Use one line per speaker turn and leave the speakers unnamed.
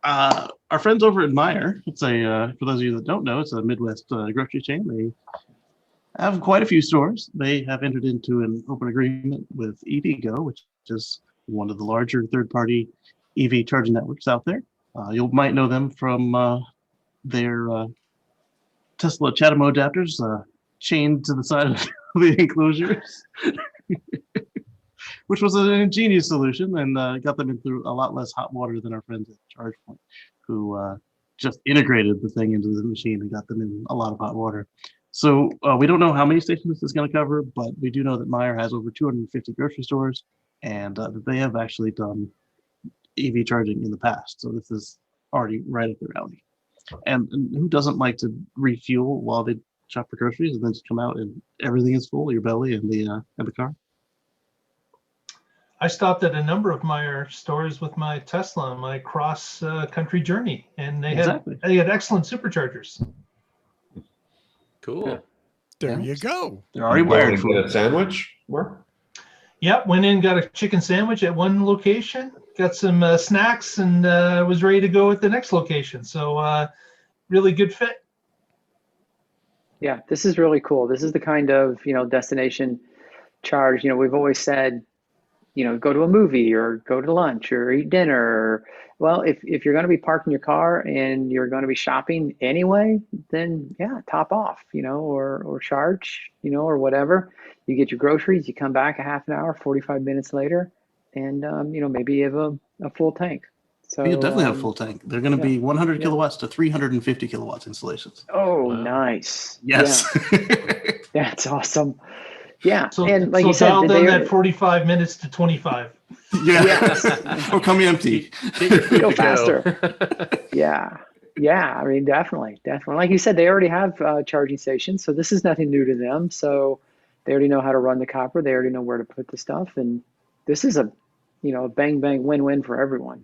Our friends over at Meijer, it's for those of you that don't know, it's a Midwest grocery chain. They have quite a few stores. They have entered into an open agreement with EVgo, which is one of the larger third-party EV charging networks out there. You might know them from their Tesla CHAdeMO adapters chained to the side of the enclosures, which was an ingenious solution and got them into a lot less hot water than our friends at ChargePoint, who just integrated the thing into the machine and got them in a lot of hot water. So we don't know how many stations this is going to cover, but we do know that Meijer has over 250 grocery stores, and that they have actually done EV charging in the past. So this is already right up their alley. And who doesn't like to refuel while they shop for groceries and then just come out and everything is full, your belly and the car?
I stopped at a number of Meijer stores with my Tesla on my cross country journey, and they had excellent superchargers.
Cool.
Yeah. There you go.
They're already wired for
get a sandwich. Where?
Yep, went in, got a chicken sandwich at one location, got some snacks, and was ready to go at the next location. So really good fit.
Yeah, this is really cool. This is the kind of, destination charge. We've always said, go to a movie or go to lunch or eat dinner. Well, if you're going to be parking your car and you're going to be shopping anyway, then yeah, top off, or charge, or whatever. You get your groceries, you come back a half an hour, 45 minutes later, and maybe you have a full tank. So
you definitely have a full tank. They're going to be 100 kilowatts to 350 kilowatts installations.
Oh, wow. Nice.
Yes.
Yeah. That's awesome. Yeah.
So,
and like
so
you said,
dial down that 45 minutes to 25.
Yeah.
Yes.
Or come empty.
Go faster. Yeah. Yeah. I mean, definitely. Like you said, they already have charging stations. So this is nothing new to them. So they already know how to run the copper. They already know where to put the stuff. And this is a bang, bang, win-win for everyone.